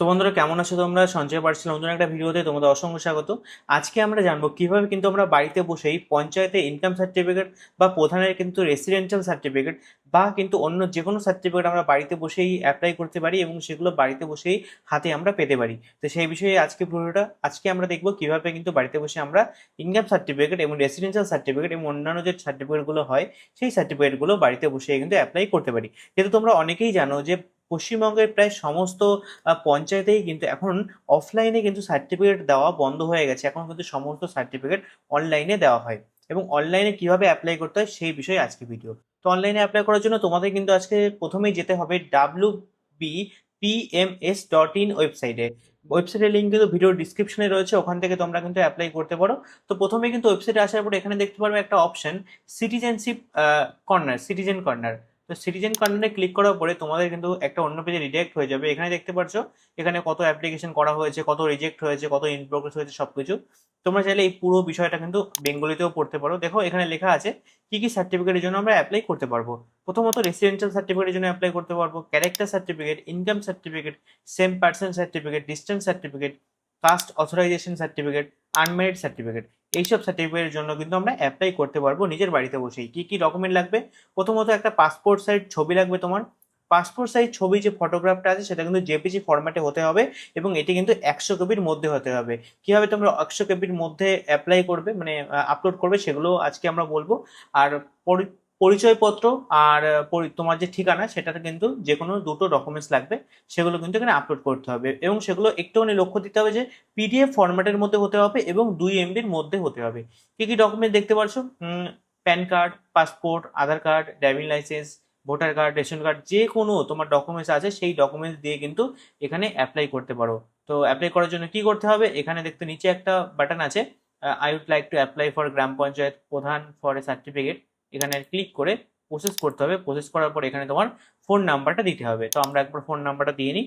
তো বন্ধুরা, কেমন আছো তোমরা? সঞ্চয় পাঠশালা নতুন একটা ভিডিওতে তোমাদের অসংখ্য স্বাগত। আজকে আমরা জানবো কিভাবে কিন্তু আমরা বাড়িতে বসেই পঞ্চায়েতে ইনকাম সার্টিফিকেট বা প্রধানের কিন্তু রেসিডেন্সিয়াল সার্টিফিকেট বা কিন্তু অন্য যে কোনো সার্টিফিকেট আমরা বাড়িতে বসেই অ্যাপ্লাই করতে পারি এবং সেগুলো বাড়িতে বসেই হাতে আমরা পেতে পারি। তো সেই বিষয়ে আজকে আমরা দেখবো কিভাবে কিন্তু বাড়িতে বসে আমরা ইনকাম সার্টিফিকেট এবং রেসিডেন্সিয়াল সার্টিফিকেট এবং অন্যান্য যে সার্টিফিকেটগুলো হয় সেই সার্টিফিকেটগুলো বাড়িতে বসে কিন্তু অ্যাপ্লাই করতে পারি। যেহেতু তোমরা অনেকেই জানো যে পশ্চিমবঙ্গের প্রায় সমস্ত পঞ্চায়েতেই কিন্তু এখন অফলাইনে কিন্তু সার্টিফিকেট দেওয়া বন্ধ হয়ে গেছে। এখন কিন্তু সমস্ত সার্টিফিকেট অনলাইনে দেওয়া হয় এবং অনলাইনে কিভাবে অ্যাপ্লাই করতে হয় সেই বিষয়ে আজকে ভিডিও। তো অনলাইনে অ্যাপ্লাই করার জন্য তোমাদের কিন্তু আজকে প্রথমেই যেতে হবে wbpms.in ওয়েবসাইটের লিঙ্ক কিন্তু ভিডিও ডিসক্রিপশনে রয়েছে, ওখান থেকে তোমরা কিন্তু অ্যাপ্লাই করতে পারো। তো প্রথমে কিন্তু ওয়েবসাইটে আসার পর এখানে দেখতে পারবে একটা অপশন সিটিজেনশিপ সিটিজেন কর্নার। তো সিটিজেন কর্নারে ক্লিক করার পরে তোমাদের কিন্তু একটা অন্য পেজে রিডাইরেক্ট হয়ে যাবে। এখানে দেখতে পাচ্ছ এখানে কত অ্যাপ্লিকেশন করা হয়েছে, কত রিজেক্ট হয়েছে, কত ইন প্রোগ্রেস হয়েছে সবকিছু। তোমরা চাইলে এই পুরো বিষয়টা কিন্তু বেঙ্গলিতেও পড়তে পারো। দেখো এখানে লেখা আছে কি কি সার্টিফিকেটের জন্য আমরা অ্যাপ্লাই করতে পারবো। প্রথমত রেসিডেন্সিয়াল সার্টিফিকেটের জন্য অ্যাপ্লাই করতে পারবো, character certificate, income certificate, same person certificate, distance certificate, caste authorisation certificate, unmarried certificate. এইসব সার্টিফিকেটের জন্য কিন্তু আমরা অ্যাপ্লাই করতে পারবো নিজের বাড়িতে বসেই। কি কি ডকুমেন্ট লাগবে? প্রথমত একটা পাসপোর্ট সাইজ ছবি লাগবে তোমার। পাসপোর্ট সাইজ ছবি যে ফটোগ্রাফটা আছে সেটা কিন্তু জেপিজি ফরম্যাটে হতে হবে এবং এটি কিন্তু 100 কপির মধ্যে হতে হবে। কিভাবে তোমরা 100 কপির মধ্যে অ্যাপ্লাই করবে, মানে আপলোড করবে, সেগুলো আজকে আমরা বলবো। আর পরিচয়পত্র আর তোমার যে ঠিকানা সেটাতে কিন্তু যে কোনো দুটো ডকুমেন্টস লাগবে, সেগুলো কিন্তু এখানে আপলোড করতে হবে এবং সেগুলো একটুখানি লক্ষ্য দিতে হবে যে পিডিএফ ফরম্যাটের মধ্যে হতে হবে এবং 2 MBর মধ্যে হতে হবে। কি কি ডকুমেন্ট দেখতে পাচ্ছ? PAN card, passport, Aadhaar card, driving licence, voter card, ration card, যে কোনো তোমার ডকুমেন্টস আছে সেই ডকুমেন্টস দিয়ে কিন্তু এখানে অ্যাপ্লাই করতে পারো। তো অ্যাপ্লাই করার জন্য কি করতে হবে? এখানে দেখতে নিচে একটা বাটন আছে, I would like to apply for gram panchayat pradhan for a certificate. এখানে ক্লিক করে প্রসেস করতে হবে। প্রসেস করার পর এখানে তোমার ফোন নাম্বারটা দিতে হবে। তো আমরা একবার ফোন নাম্বারটা দিয়ে নিই।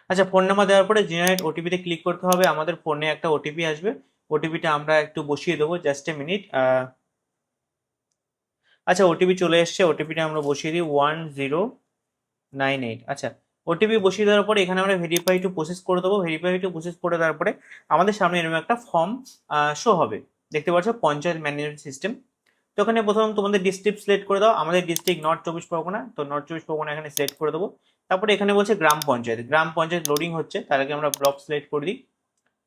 আচ্ছা, ফোন নাম্বার দেওয়ার পরে জেনারেট ওটিপিতে ক্লিক করতে হবে। আমাদের ফোনে একটা ওটিপি আসবে, ওটিপিটা আমরা একটু বসিয়ে দেবো। Just a minute. আচ্ছা, ওটিপি চলে এসছে, ওটিপিটা আমরা বসিয়ে দিই 1098। আচ্ছা, ওটিপি বসিয়ে দেওয়ার পরে এখানে আমরা ভেরিফাই টু প্রসেস করে দেবো। ভেরিফাই টু প্রসেস করে দেওয়ার পরে আমাদের সামনে এরকম একটা ফর্ম শো হবে। দেখতে পাচ্ছ পঞ্চায়েত ম্যানেজমেন্ট সিস্টেম। তো ওখানে প্রথম তোমাদের ডিস্ট্রিক্ট সিলেক্ট করে দাও। আমাদের ডিস্ট্রিক্ট নর্থ চব্বিশ পরগনা, তো নর্থ চব্বিশ পরগনা এখানে সিলেক্ট করে দেবো। তারপরে এখানে বলছে গ্রাম পঞ্চায়েত, গ্রাম পঞ্চায়েত লোডিং হচ্ছে, তার আগে আমরা ব্লক সিলেক্ট করে দিই।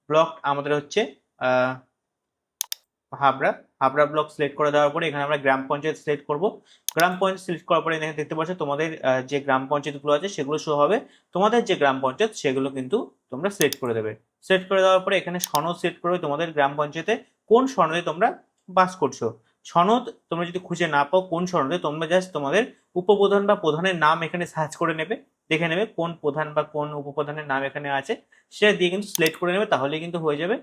ব্লক আমাদের হচ্ছে হাবড়া। হাবড়া ব্লক সিলেক্ট করে দেওয়ার পরে এখানে আমরা গ্রাম পঞ্চায়েত সিলেক্ট করব। গ্রাম পঞ্চায়েত সিলেক্ট করার পরে এখানে দেখতে পাচ্ছ তোমাদের যে গ্রাম পঞ্চায়েতগুলো আছে সেগুলো শো হবে। তোমাদের যে গ্রাম পঞ্চায়েত সেগুলো কিন্তু তোমরা সিলেক্ট করে দেবে। সিলেক্ট করে দেওয়ার পরে এখানে সনদ সিলেক্ট করবে, তোমাদের গ্রাম পঞ্চায়েতে কোন সনদে তোমরা বাস করছো। সনদ তোমরা যদি খুঁজে না পাও কোন সনদে, তোমরা জাস্ট তোমাদের উপপ্রধান বা প্রধানের নাম এখানে সার্চ করে নেবে, দেখে নেবে কোন প্রধান বা কোন উপপ্রধানের নাম এখানে আছে, সেটা দিয়ে কিন্তু সিলেক্ট করে নেবে, তাহলেই কিন্তু হয়ে যাবে।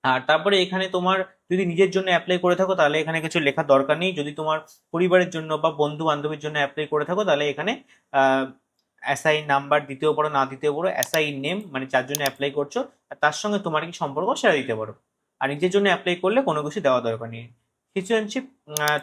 আর তারপরে এখানে তোমার যদি নিজের জন্য অ্যাপ্লাই করে থাকো তাহলে এখানে কিছু লেখার দরকার নেই। যদি তোমার পরিবারের জন্য বা বন্ধু বান্ধবীর জন্য অ্যাপ্লাই করে থাকো তাহলে এখানে অ্যাসাই নাম্বার দিতেও পারো, না দিতেও পারো। অ্যাসাই নেম মানে যার জন্য অ্যাপ্লাই করছো আর তার সঙ্গে তোমার কি সম্পর্ক সেটা দিতে পারো। আর নিজের জন্য অ্যাপ্লাই করলে কোনো কিছু দেওয়া দরকার নেই। সিটিজেনশিপ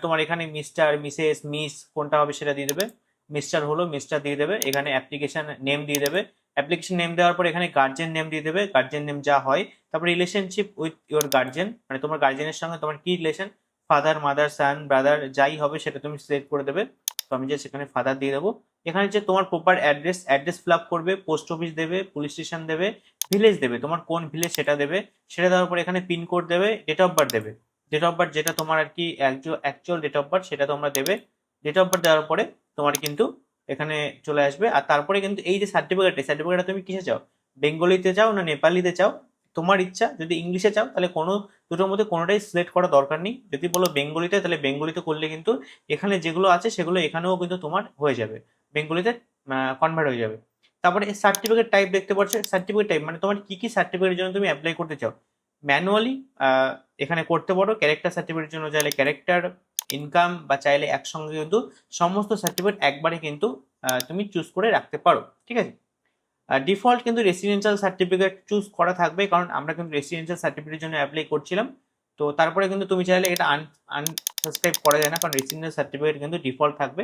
তোমার এখানে মিস্টার, মিসেস, মিস কোনটা হবে সেটা দিয়ে দেবে। মিস্টার হলো মিস্টার দিয়ে দেবে। এখানে অ্যাপ্লিকেশন নেম দিয়ে দেবে। অ্যাপ্লিকেশন নেম দেওয়ার পর এখানে গার্জেন নেম দিয়ে দেবে, গার্জেন নেম যা হয়। তারপর রিলেশনশিপ উইথ ইউর গার্জেন, মানে তোমার গার্জেনের সঙ্গে তোমার কি রিলেশন, ফাদার, মাদার, সান, ব্রাদার যাই হবে সেটা তুমি সিলেক্ট করে দেবে। তো আমি জাস্ট এখানে ফাদার দিয়ে দেবো। এখানে যে তোমার প্রপার অ্যাড্রেস ফিল আপ করবে, পোস্ট অফিস দেবে, পুলিশ স্টেশন দেবে, ভিলেজ দেবে, তোমার কোন ভিলেজ সেটা দেবে। সেটা দেওয়ার পর এখানে পিনকোড দেবে, ডেট অফ বার্থ দেবে। ডেট অফ বার্থ যেটা তোমার আর কি অ্যাকচুয়াল ডেট অফ বার্থ সেটা তোমরা দেবে। ডেট অফ বার্থ দেওয়ার পরে তোমার কিন্তু এখানে চলে আসবে। আর তারপরে কিন্তু এই যে সার্টিফিকেটটা তুমি কিসে চাও, বেঙ্গলিতে চাও না নেপালিতে চাও, তোমার ইচ্ছা। যদি ইংলিশে চাও তাহলে কোনো দুটোর মধ্যে কোনোটাই সিলেক্ট করা দরকার নেই। যদি বলো বেঙ্গলিতে তাহলে বেঙ্গলিতে করলে কিন্তু এখানে যেগুলো আছে সেগুলো এখানেও কিন্তু তোমার হয়ে যাবে, বেঙ্গলিতে কনভার্ট হয়ে যাবে। তারপরে সার্টিফিকেট টাইপ দেখতে পাচ্ছ, সার্টিফিকেট টাইপ মানে তোমার কি কি সার্টিফিকেটের জন্য তুমি অ্যাপ্লাই করতে চাও। ম্যানুয়ালি এখানে করতে পারো, ক্যারেক্টার সার্টিফিকেটের জন্য চাইলে ক্যারেক্টার, ইনকাম বা চাইলে একসঙ্গে কিন্তু সমস্ত সার্টিফিকেট একবারে কিন্তু তুমি চুজ করে রাখতে পারো। ঠিক আছে। ডিফল্ট কিন্তু রেসিডেন্সিয়াল সার্টিফিকেট চুজ করা থাকবে, কারণ আমরা কিন্তু রেসিডেন্সিয়াল সার্টিফিকেটের জন্য অ্যাপ্লাই করছিলাম। তো তারপরে কিন্তু তুমি চাইলে এটা আনসাবস্ক্রাইব করা যায় না, কারণ রেসিডেন্সিয়াল সার্টিফিকেট কিন্তু ডিফল্ট থাকবে।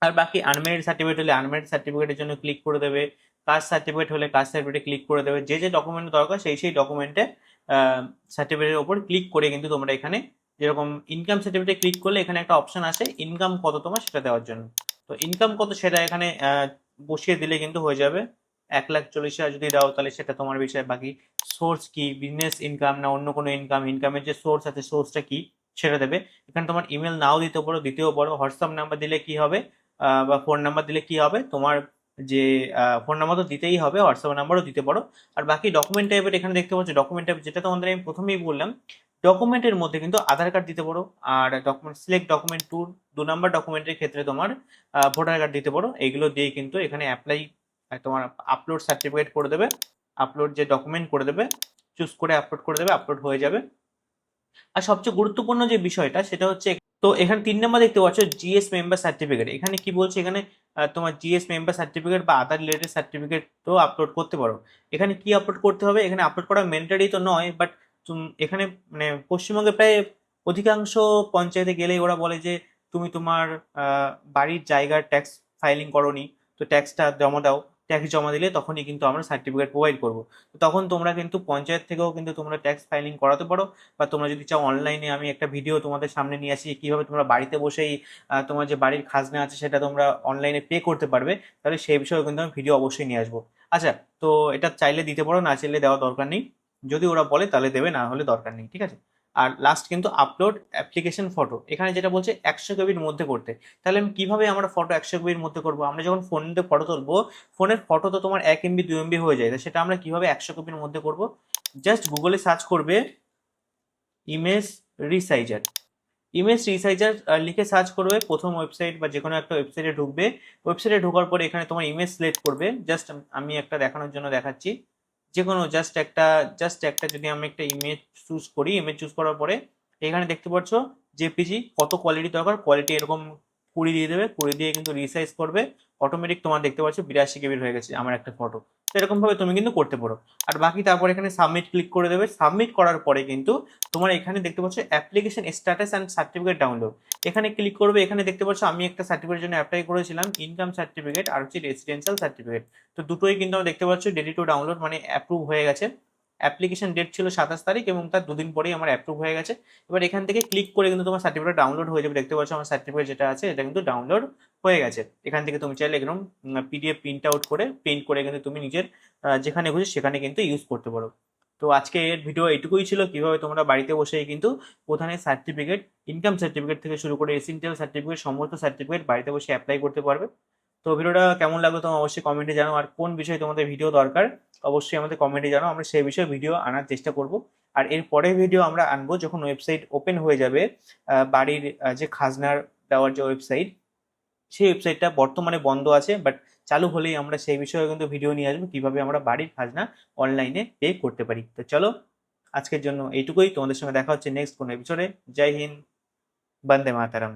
আর বাকি আনমেরিড সার্টিফিকেট হলে আনমেরিড সার্টিফিকেটের জন্য ক্লিক করে দেবে, কাস্ট সার্টিফিকেট হলে কাস্ট সার্টিফিকেটে ক্লিক করে দেবে, যে যে ডকুমেন্ট দরকার সেই ডকুমেন্টে সার্টিফিকেটের ওপর ক্লিক করে কিন্তু তোমরা এখানে যেরকম ইনকাম সার্টিফিকেটে ক্লিক করলে এখানে একটা অপশন আসে ইনকাম কত তোমার সেটা দেওয়ার জন্য। তো ইনকাম কত সেটা এখানে বসিয়ে দিলে কিন্তু হয়ে যাবে। 1,40,000 যদি দাও তাহলে সেটা তোমার বিষয়। বাকি সোর্স কি, বিজনেস ইনকাম না অন্য কোনো ইনকাম, ইনকামের যে সোর্স আছে সোর্সটা কি সেটা দেবে। এখানে তোমার ইমেল নাও দিতে পারো, দিতেও পারো। হোয়াটসঅ্যাপ নাম্বার দিলে কি হবে বা ফোন নাম্বার দিলে কি হবে, তোমার যে ফোন নাম্বার তো দিতেই হবে, হোয়াটসঅ্যাপ নাম্বারও দিতে পারো। আর বাকি ডকুমেন্ট টাইপের এখানে দেখতে পাচ্ছ ডকুমেন্ট টাইপ, যেটা তোমাদের আমি প্রথমেই বললাম, ডকুমেন্টের মধ্যে কিন্তু আধার কার্ড দিতে পারো। আর ডকুমেন্ট সিলেক্ট ডকুমেন্ট 2 নম্বর ডকুমেন্টের ক্ষেত্রে তোমার ভোটার কার্ড দিতে পারো। এইগুলো দিয়ে কিন্তু এখানে অ্যাপ্লাই তোমার আপলোড সার্টিফিকেট করে দেবে, আপলোড যে ডকুমেন্ট করে দেবে, চুজ করে আপলোড করে দেবে, আপলোড হয়ে যাবে। আর সবচেয়ে গুরুত্বপূর্ণ যে বিষয়টা সেটা হচ্ছে, তো এখানে 3 নম্বর দেখতে পাচ্ছ জিএস মেম্বার সার্টিফিকেট। এখানে কি বলছে, এখানে তোমার জিএস মেম্বার সার্টিফিকেট বা আদার রিলেটেড সার্টিফিকেট তো আপলোড করতে পারো। এখানে কি আপলোড করতে হবে, এখানে আপলোড করা ম্যান্ডেটরি তো নয়, বাট এখানে মানে পশ্চিমবঙ্গে প্রায় অধিকাংশ পঞ্চায়েতে গেলেই ওরা বলে যে তুমি তোমার বাড়ির জায়গার ট্যাক্স ফাইলিং করোনি, তো ট্যাক্সটা জমা দাও, ট্যাক্স জমা দিলে তখনই কিন্তু আমরা সার্টিফিকেট প্রোভাইড করবো। তো তখন তোমরা কিন্তু পঞ্চায়েত থেকেও কিন্তু তোমরা ট্যাক্স ফাইলিং করাতে পারো। বা তোমরা যদি চাও অনলাইনে আমি একটা ভিডিও তোমাদের সামনে নিয়ে আসি কিভাবে তোমরা বাড়িতে বসেই তোমার যে বাড়ির খাজনা আছে সেটা তোমরা অনলাইনে পে করতে পারবে, তাহলে সেই বিষয়ে কিন্তু আমি ভিডিও অবশ্যই নিয়ে আসবো। আচ্ছা, তো এটা চাইলে দিতে পারো, না চাইলে দেওয়া দরকার নেই। যদি ওরা বলে তাহলে দেবে, না হলে দরকার নেই, ঠিক আছে। আর লাস্ট কিন্তু আপলোড অ্যাপ্লিকেশন ফটো, এখানে যেটা বলছে 100 কেবির মধ্যে করতে। তাহলে আমি কিভাবে আমরা ফটো 100 কেবির মধ্যে করবো? আমরা যখন ফোনে ফটো তুলবো, ফোনের ফটো তো তোমার 1 MB 2 MB হয়ে যায়, সেটা আমরা কিভাবে 100 কপির মধ্যে করবো? জাস্ট গুগলে সার্চ করবে ইমেজ রিসাইজার, ইমেজ রিসাইজার লিখে সার্চ করবে, প্রথম ওয়েবসাইট বা যে কোনো একটা ওয়েবসাইটে ঢুকবে। ওয়েবসাইটে ঢোকার পরে এখানে তোমার ইমেজ সিলেক্ট করবে। জাস্ট আমি একটা দেখানোর জন্য দেখাচ্ছি, যে কোনো জাস্ট একটা যদি আমি একটা ইমেজ চুজ করি, ইমেজ চুজ করার পরে এখানে দেখতে পাচ্ছ জেপিজি কত কোয়ালিটি দরকার, কোয়ালিটি এরকম 20 দিয়ে দেবে, 20 দিয়ে কিন্তু রিসাইজ করবে, অটোমেটিক তোমার দেখতে পাচ্ছ 82 কেবির হয়ে গেছে আমার একটা ফটো। তো এরকম ভাবে তুমি কিন্তু করতে পারো। আর বাকি তারপর এখানে সাবমিট ক্লিক করে দেবে। সাবমিট করার পরে কিন্তু তোমার এখানে দেখতে পাচ্ছ application status and certificate download, এখানে ক্লিক করবে। এখানে দেখতে পাচ্ছ আমি একটা সার্টিফিকেটের জন্য অ্যাপ্লাই করেছিলাম, ইনকাম সার্টিফিকেট আর হচ্ছে রেসিডেন্সিয়াল সার্টিফিকেট। তো দুটোই কিন্তু আমরা দেখতে পাচ্ছি রেডি টু ডাউনলোড, মানে অ্যাপ্রুভ হয়ে গেছে। অ্যাপ্লিকেশন ডেট ছিল 27 তারিখ এবং তার 2 দিন পরেই আমার অ্যাপ্রুভ হয়ে গেছে। এবার এখান থেকে ক্লিক করে কিন্তু তোমার সার্টিফিকেট ডাউনলোড হয়ে যাবে। দেখতে পাচ্ছ আমার সার্টিফিকেট যেটা আছে এটা কিন্তু ডাউনলোড হয়ে গেছে। এখান থেকে তুমি চাইলে এরকম পিডিএফ প্রিন্ট আউট করে প্রিন্ট করে কিন্তু তুমি নিজের যেখানে খুশি সেখানে কিন্তু ইউজ করতে পারো। তো আজকে এর ভিডিও এইটুকুই ছিল, কিভাবে তোমরা বাড়িতে বসেই কিন্তু প্রধানের সার্টিফিকেট, ইনকাম সার্টিফিকেট থেকে শুরু করে এসেনশিয়াল সার্টিফিকেট, সমস্ত সার্টিফিকেট বাড়িতে বসে অ্যাপ্লাই করতে পারবে। তো ভিডিওটা কেমন লাগলো তোমার অবশ্যই কমেন্টে জানাও, আর কোন বিষয়ে তোমাদের ভিডিও দরকার অবশ্যই আমাদের কমেন্টে জানাও, আমরা সেই বিষয়ে ভিডিও আনার চেষ্টা করব। আর এর পরের ভিডিও আমরা আনবো যখন ওয়েবসাইট ওপেন হয়ে যাবে, বাড়ির যে খাজনার দেওয়ার যে ওয়েবসাইট, সেই ওয়েবসাইটটা বর্তমানে বন্ধ আছে, বাট চালু হলেই আমরা সেই বিষয়ে কিন্তু ভিডিও নিয়ে আসবো কিভাবে আমরা বাড়ির খাজনা অনলাইনে পে করতে পারি। তো চলো আজকের জন্য এইটুকুই, তোমাদের সঙ্গে দেখা হচ্ছে নেক্সট কোনো এপিসোডে। জয় হিন্দ, বন্দে মাতারাম।